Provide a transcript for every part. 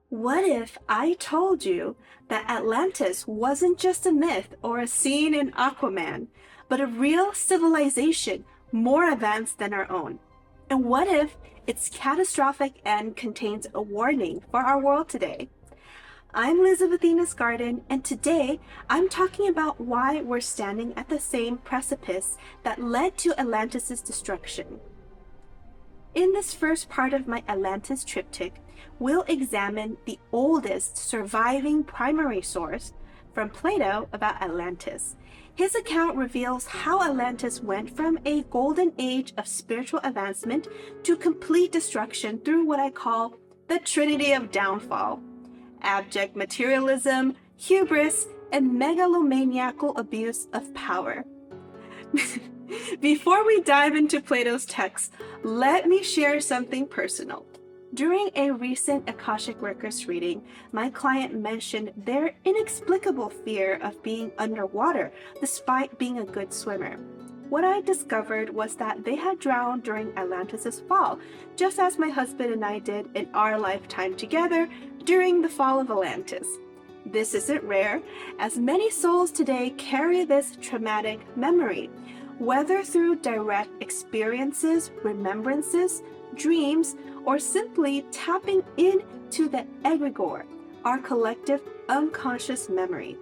What if I told you that Atlantis wasn't just a myth or a scene in Aquaman, but a real civilization more advanced than our own? And what if it's catastrophic and contains a warning for our world today? I'm Elizabethina's Garden, and today I'm talking about why we're standing at the same precipice that led to Atlantis' destruction. In this first part of my Atlantis triptych, we'll examine the oldest surviving primary source from Plato about Atlantis. His account reveals how Atlantis went from a golden age of spiritual advancement to complete destruction through what I call the Trinity of Downfall: abject materialism, hubris, and megalomaniacal abuse of power. Before we dive into Plato's text, let me share something personal. During a recent Akashic Records reading, my client mentioned their inexplicable fear of being underwater despite being a good swimmer. What I discovered was that they had drowned during Atlantis' fall, just as my husband and I did in our lifetime together during the fall of Atlantis. This isn't rare, as many souls today carry this traumatic memory, whether through direct experiences, remembrances, dreams, or simply tapping into the Egregore, our collective unconscious memory.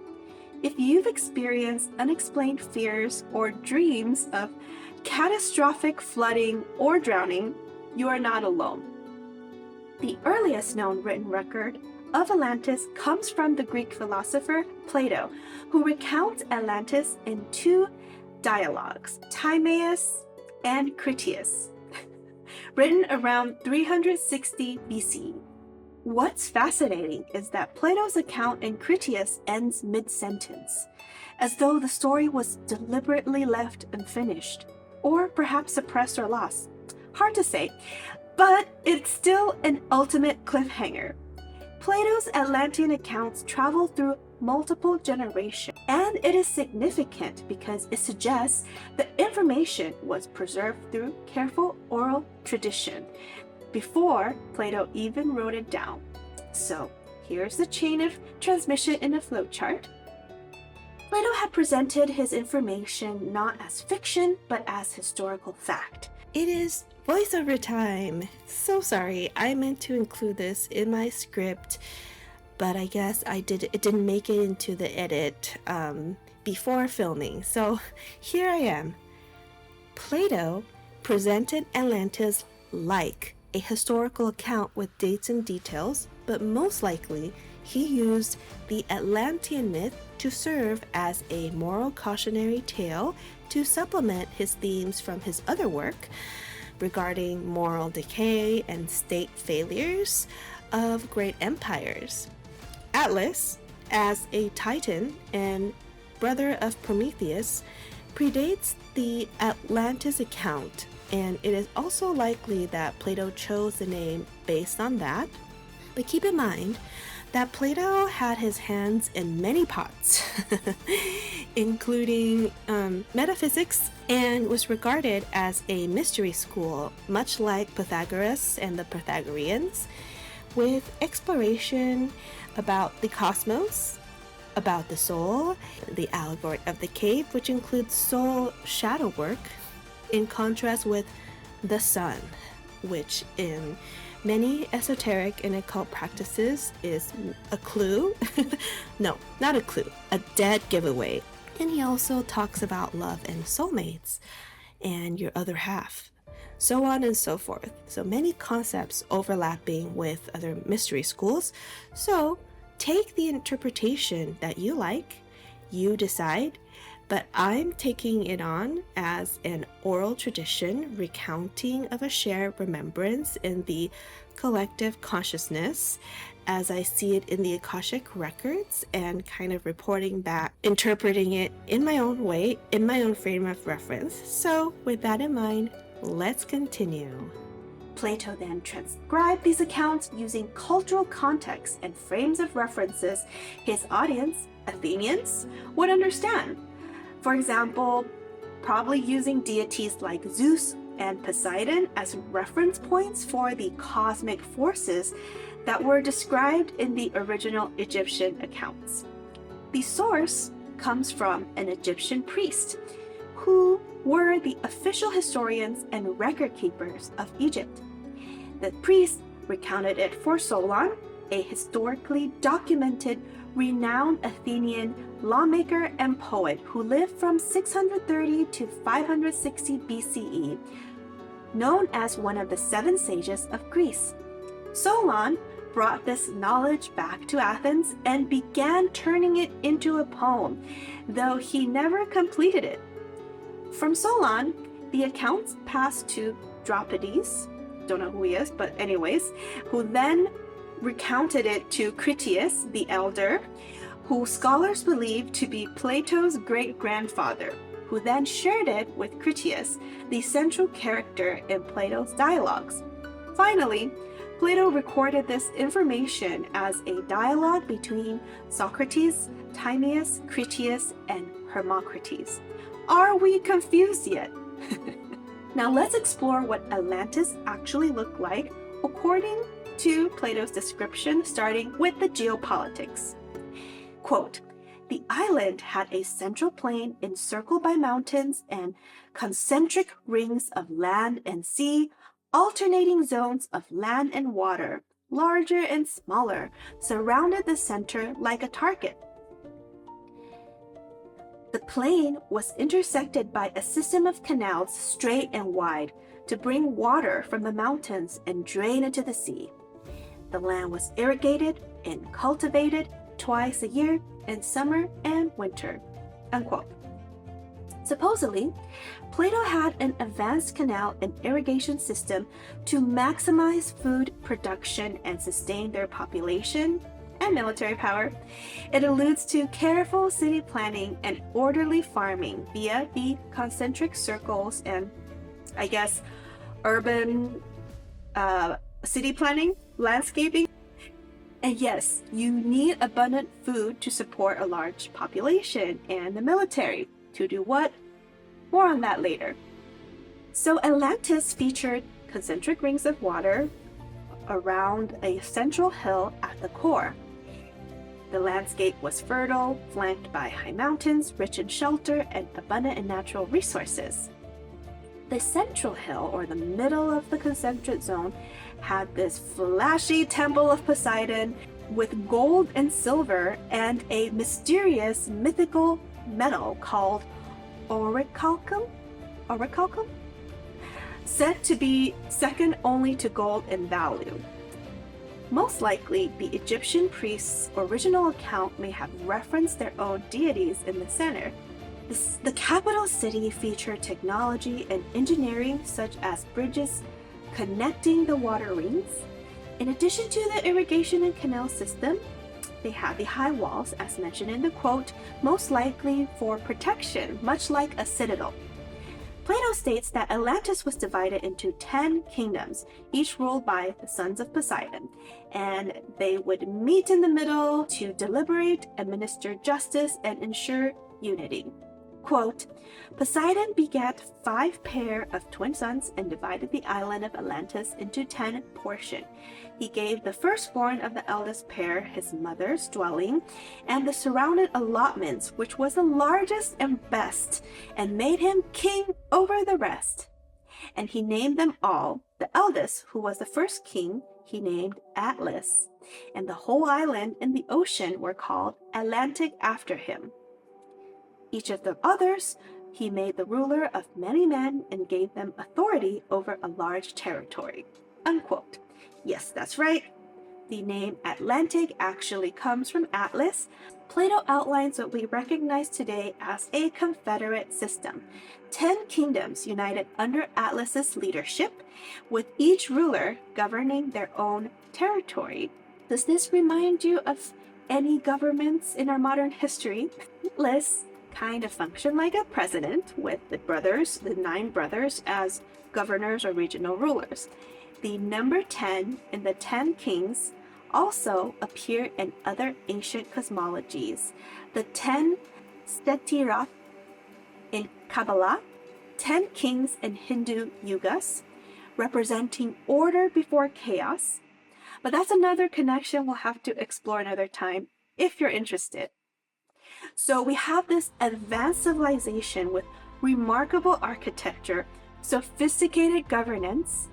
If you've experienced unexplained fears or dreams of catastrophic flooding or drowning, you are not alone. The earliest known written record of Atlantis comes from the Greek philosopher Plato, who recounts Atlantis in two dialogues, Timaeus and Critias, written around 360 BC. What's fascinating is that Plato's account in Critias ends mid-sentence, as though the story was deliberately left unfinished, or perhaps suppressed or lost. Hard to say, but it's still an ultimate cliffhanger. Plato's Atlantean accounts travel through multiple generations, and it is significant because it suggests the information was preserved through careful oral tradition before Plato even wrote it down. So here's the chain of transmission in a flowchart. Plato had presented his information not as fiction, but as historical fact. It is voiceover time. So sorry, I meant to include this in my script, but I guess it didn't make it into the edit before filming. So here I am. Plato presented Atlantis like a historical account with dates and details, but most likely he used the Atlantean myth to serve as a moral cautionary tale to supplement his themes from his other work regarding moral decay and state failures of great empires. Atlas, as a Titan and brother of Prometheus, predates the Atlantis account, and it is also likely that Plato chose the name based on that. But keep in mind that Plato had his hands in many pots, including metaphysics, and was regarded as a mystery school, much like Pythagoras and the Pythagoreans, with exploration about the cosmos, about the soul, the allegory of the cave, which includes soul shadow work, in contrast with the sun, which in many esoteric and occult practices is a clue. No, not a clue, a dead giveaway. And he also talks about love and soulmates and your other half, so on and so forth. So many concepts overlapping with other mystery schools. So take the interpretation that you like, you decide, but I'm taking it on as an oral tradition, recounting of a shared remembrance in the collective consciousness as I see it in the Akashic records, and kind of reporting back, interpreting it in my own way, in my own frame of reference. So with that in mind, let's continue. Plato then transcribed these accounts using cultural context and frames of references his audience, Athenians, would understand. For example, probably using deities like Zeus and Poseidon as reference points for the cosmic forces that were described in the original Egyptian accounts. The source comes from an Egyptian priest, who were the official historians and record keepers of Egypt. The priest recounted it for Solon, a historically documented, renowned Athenian lawmaker and poet who lived from 630 to 560 BCE, known as one of the seven sages of Greece. Solon brought this knowledge back to Athens and began turning it into a poem, though he never completed it. From Solon, the accounts passed to Predates, don't know who he is, but anyways, who then recounted it to Critias, the elder, who scholars believe to be Plato's great-grandfather, who then shared it with Critias, the central character in Plato's dialogues. Finally, Plato recorded this information as a dialogue between Socrates, Timaeus Critias, and Hermocrates. Are we confused yet? Now let's explore what Atlantis actually looked like according to Plato's description, starting with the geopolitics. Quote, "The island had a central plain encircled by mountains and concentric rings of land and sea, alternating zones of land and water, larger and smaller, surrounded the center like a target. The plain was intersected by a system of canals straight and wide to bring water from the mountains and drain into the sea. The land was irrigated and cultivated twice a year in summer and winter." Unquote. Supposedly, Plato had an advanced canal and irrigation system to maximize food production and sustain their population and military power. It alludes to careful city planning and orderly farming via the concentric circles and, I guess, urban city planning, landscaping. And yes, you need abundant food to support a large population and the military. To do what? More on that later. So Atlantis featured concentric rings of water around a central hill at the core. The landscape was fertile, flanked by high mountains, rich in shelter, and abundant in natural resources. The central hill, or the middle of the concentric zone, had this flashy temple of Poseidon with gold and silver and a mysterious mythical metal called orichalcum, said to be second only to gold in value. Most likely, the Egyptian priests' original account may have referenced their own deities in the center. The capital city featured technology and engineering such as bridges connecting the water rings. In addition to the irrigation and canal system, they had the high walls, as mentioned in the quote, most likely for protection, much like a citadel. Plato states that Atlantis was divided into 10 kingdoms, each ruled by the sons of Poseidon, and they would meet in the middle to deliberate, administer justice, and ensure unity. Quote, "Poseidon begat 5 pair of twin sons and divided the island of Atlantis into 10 portions. He gave the firstborn of the eldest pair his mother's dwelling and the surrounded allotments, which was the largest and best, and made him king over the rest. And he named them all. The eldest, who was the first king, he named Atlas, and the whole island and the ocean were called Atlantic after him. Each of the others he made the ruler of many men and gave them authority over a large territory." Unquote. Yes, that's right. The name Atlantic actually comes from Atlas. Plato outlines what we recognize today as a confederate system. 10 kingdoms united under Atlas's leadership, with each ruler governing their own territory. Does this remind you of any governments in our modern history? Atlas kind of functioned like a president, with the 9 brothers, as governors or regional rulers. The number 10 in the 10 kings also appear in other ancient cosmologies. The 10 Setirat in Kabbalah 10 kings in Hindu yugas, representing order before chaos. But that's another connection we'll have to explore another time if you're interested. So we have this advanced civilization with remarkable architecture, sophisticated governance,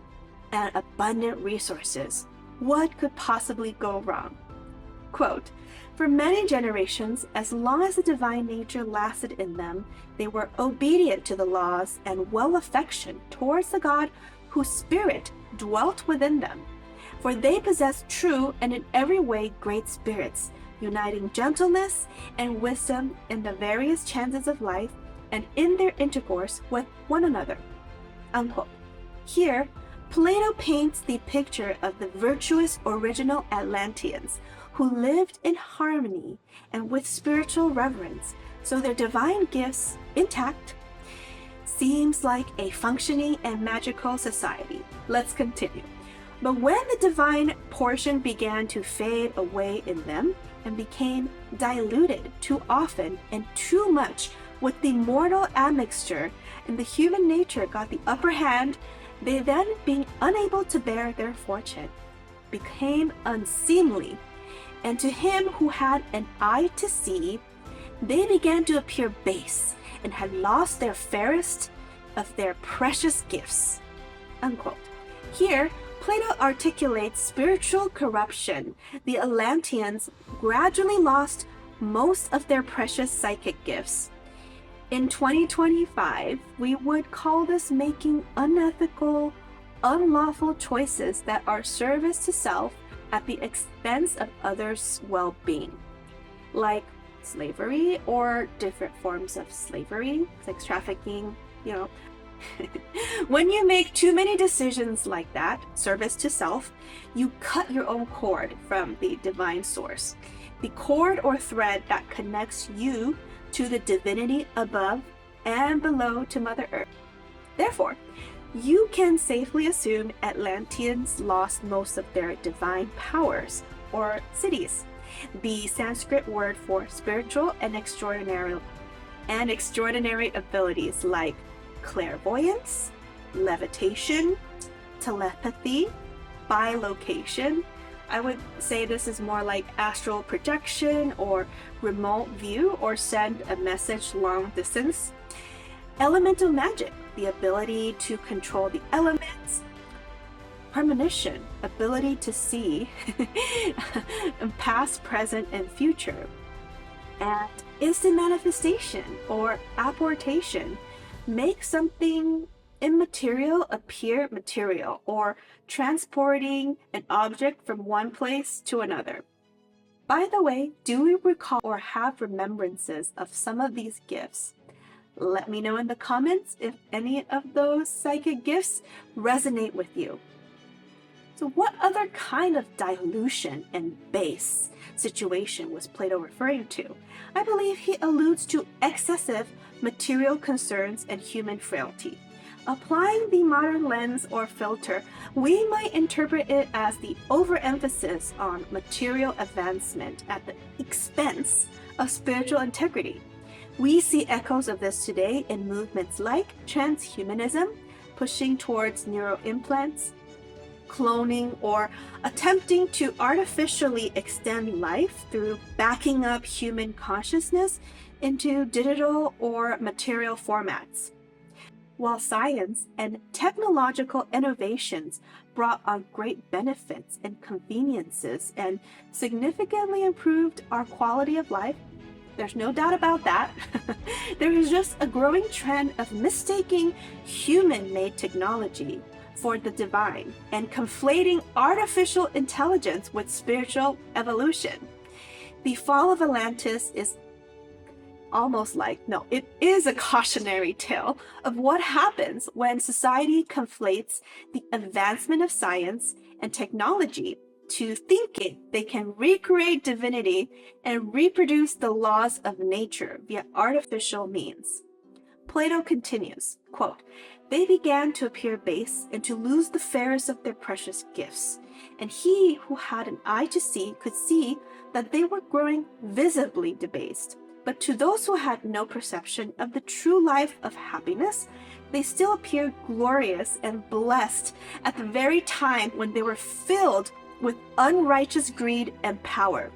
and abundant resources. What could possibly go wrong? Quote, for many generations, as long as the divine nature lasted in them, they were obedient to the laws and well affection towards the God whose spirit dwelt within them. For they possessed true and in every way great spirits, uniting gentleness and wisdom in the various chances of life and in their intercourse with one another. Unquote. Here, Plato paints the picture of the virtuous original Atlanteans who lived in harmony and with spiritual reverence, so their divine gifts intact. Seems like a functioning and magical society. Let's continue. But when the divine portion began to fade away in them and became diluted too often and too much with the mortal admixture, and the human nature got the upper hand, they then, being unable to bear their fortune, became unseemly. And to him who had an eye to see, they began to appear base and had lost their fairest of their precious gifts. Unquote. Here, Plato articulates spiritual corruption. The Atlanteans gradually lost most of their precious psychic gifts. In 2025, we would call this making unethical, unlawful choices that are service to self at the expense of others' well-being, like slavery or different forms of slavery, sex trafficking, When you make too many decisions like that, service to self, you cut your own cord from the divine source, the cord or thread that connects you to the divinity above and below to Mother Earth. Therefore, you can safely assume Atlanteans lost most of their divine powers, or siddhis, the Sanskrit word for spiritual and extraordinary abilities like clairvoyance, levitation, telepathy, bilocation. I would say this is more like astral projection or remote view or send a message long distance. Elemental magic, the ability to control the elements. Premonition, ability to see past, present, and future. And instant manifestation or apportation, make something immaterial appear material, or transporting an object from one place to another. By the way, do we recall or have remembrances of some of these gifts? Let me know in the comments if any of those psychic gifts resonate with you. So what other kind of dilution and base situation was Plato referring to? I believe he alludes to excessive material concerns and human frailty. Applying the modern lens or filter, we might interpret it as the overemphasis on material advancement at the expense of spiritual integrity. We see echoes of this today in movements like transhumanism, pushing towards neuroimplants, cloning, or attempting to artificially extend life through backing up human consciousness into digital or material formats. While science and technological innovations brought on great benefits and conveniences and significantly improved our quality of life, there's no doubt about that, there is just a growing trend of mistaking human-made technology for the divine and conflating artificial intelligence with spiritual evolution. The fall of Atlantis is it is a cautionary tale of what happens when society conflates the advancement of science and technology to thinking they can recreate divinity and reproduce the laws of nature via artificial means. Plato continues, quote, "They began to appear base and to lose the fairest of their precious gifts, and he who had an eye to see could see that they were growing visibly debased. But to those who had no perception of the true life of happiness, they still appeared glorious and blessed at the very time when they were filled with unrighteous greed and power.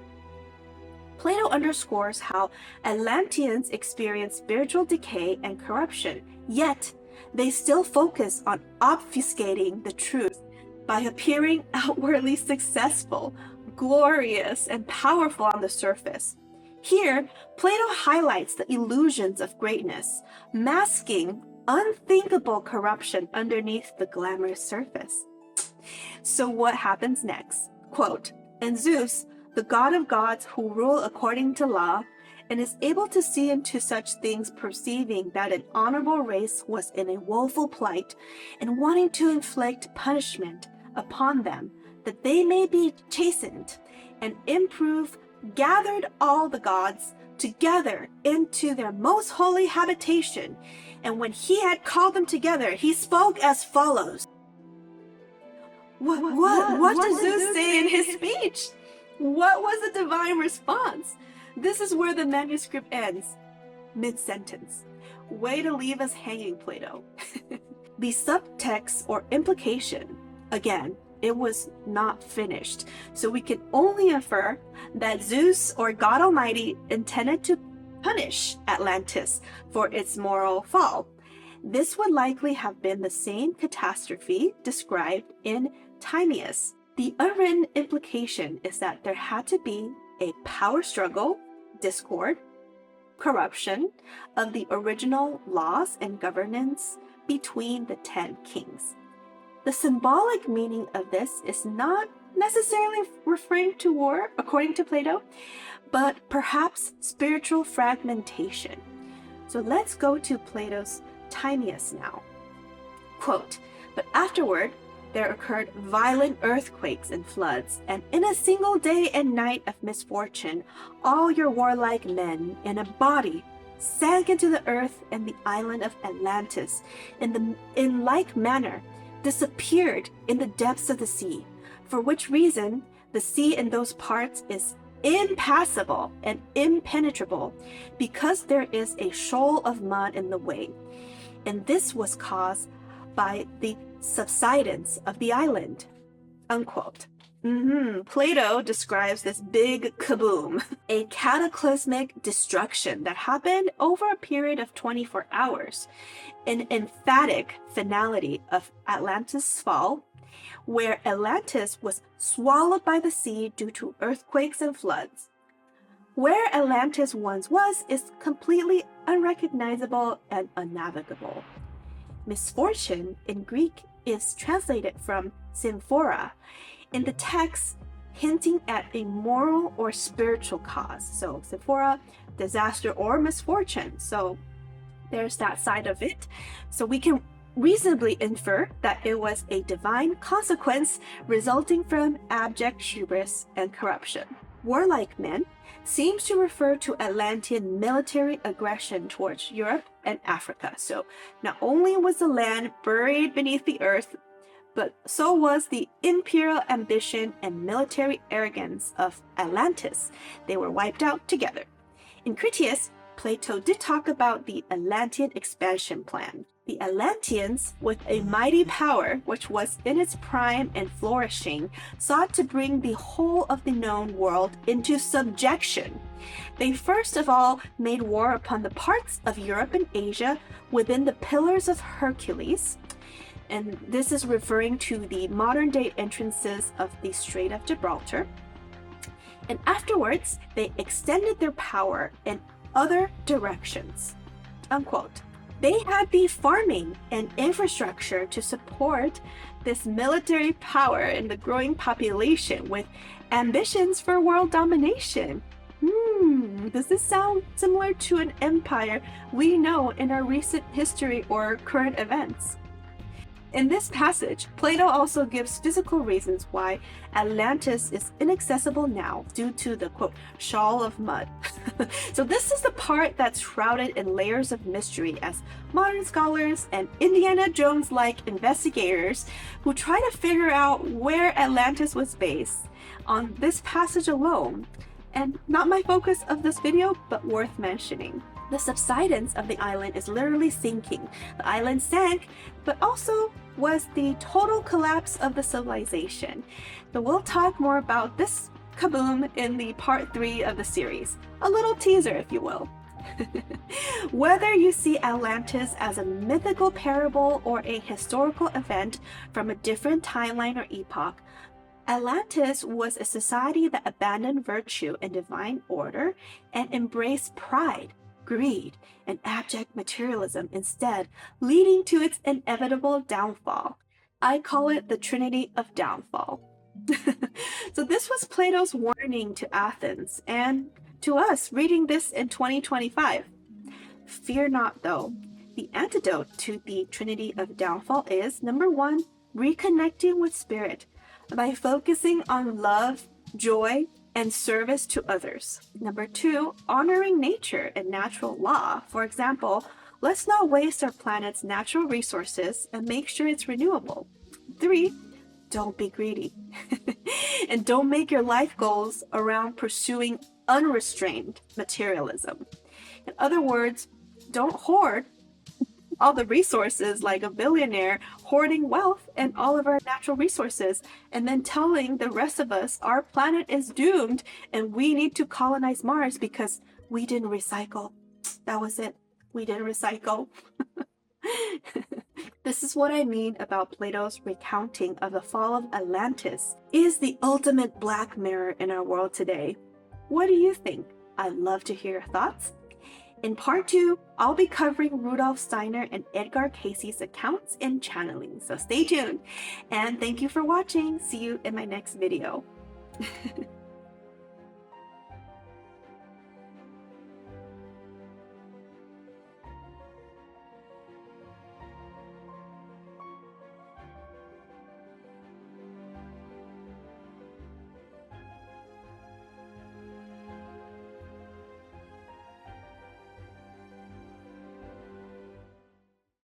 Plato underscores how Atlanteans experience spiritual decay and corruption, yet they still focus on obfuscating the truth by appearing outwardly successful, glorious, and powerful on the surface. Here, Plato highlights the illusions of greatness, masking unthinkable corruption underneath the glamorous surface. So what happens next? Quote, "And Zeus, the god of gods who rule according to law, and is able to see into such things, perceiving that an honorable race was in a woeful plight, and wanting to inflict punishment upon them, that they may be chastened and improve, gathered all the gods together into their most holy habitation, and when he had called them together, he spoke as follows." What does Zeus say in his speech? What was the divine response? This is where the manuscript ends, mid-sentence. Way to leave us hanging, Plato. The subtext or implication, again, it was not finished, so we can only infer that Zeus or God Almighty intended to punish Atlantis for its moral fall. This would likely have been the same catastrophe described in Timaeus. The unwritten implication is that there had to be a power struggle, discord, corruption of the original laws and governance between the 10 kings. The symbolic meaning of this is not necessarily referring to war, according to Plato, but perhaps spiritual fragmentation. So let's go to Plato's Timaeus now. Quote, "But afterward, there occurred violent earthquakes and floods, and in a single day and night of misfortune, all your warlike men in a body sank into the earth, and the island of Atlantis, in like manner, disappeared in the depths of the sea, for which reason the sea in those parts is impassable and impenetrable, because there is a shoal of mud in the way. And this was caused by the subsidence of the island." Unquote. Plato describes this big kaboom, a cataclysmic destruction that happened over a period of 24 hours, an emphatic finality of Atlantis Fall, where Atlantis was swallowed by the sea due to earthquakes and floods. Where Atlantis once was is completely unrecognizable and unnavigable. Misfortune in Greek is translated from symphora, in the text hinting at a moral or spiritual cause. So symphora, disaster or misfortune. So there's that side of it. So we can reasonably infer that it was a divine consequence resulting from abject hubris and corruption. Warlike men seems to refer to Atlantean military aggression towards Europe and Africa. So not only was the land buried beneath the earth, but so was the imperial ambition and military arrogance of Atlantis. They were wiped out together. In Critias, Plato did talk about the Atlantean expansion plan. The Atlanteans, with a mighty power which was in its prime and flourishing, sought to bring the whole of the known world into subjection. They first of all made war upon the parts of Europe and Asia within the Pillars of Hercules, and this is referring to the modern-day entrances of the Strait of Gibraltar. And afterwards, they extended their power in other directions. Unquote. They had the farming and infrastructure to support this military power and the growing population with ambitions for world domination. Does this sound similar to an empire we know in our recent history or current events? In this passage, Plato also gives physical reasons why Atlantis is inaccessible now due to the, quote, shoal of mud. So this is the part that's shrouded in layers of mystery as modern scholars and Indiana Jones-like investigators who try to figure out where Atlantis was based. On this passage alone, and not my focus of this video, but worth mentioning. The subsidence of the island is literally sinking. The island sank, but also was the total collapse of the civilization. But we'll talk more about this kaboom in the part 3 of the series. A little teaser, if you will. Whether you see Atlantis as a mythical parable or a historical event from a different timeline or epoch, Atlantis was a society that abandoned virtue and divine order and embraced pride, greed, and abject materialism instead, leading to its inevitable downfall. I call it the Trinity of Downfall. So this was Plato's warning to Athens and to us reading this in 2025. Fear not, though. The antidote to the Trinity of Downfall is, number 1, reconnecting with spirit by focusing on love, joy, and service to others. Number 2, honoring nature and natural law. For example, let's not waste our planet's natural resources and make sure it's renewable. 3, don't be greedy. And don't make your life goals around pursuing unrestrained materialism. In other words, don't hoard all the resources like a billionaire hoarding wealth and all of our natural resources and then telling the rest of us our planet is doomed and we need to colonize Mars because we didn't recycle. That was it. We didn't recycle. This is what I mean about Plato's recounting of the fall of Atlantis is the ultimate black mirror in our world today. What do you think? I'd love to hear your thoughts. In part 2, I'll be covering Rudolf Steiner and Edgar Cayce's accounts and channeling, so stay tuned. And thank you for watching. See you in my next video.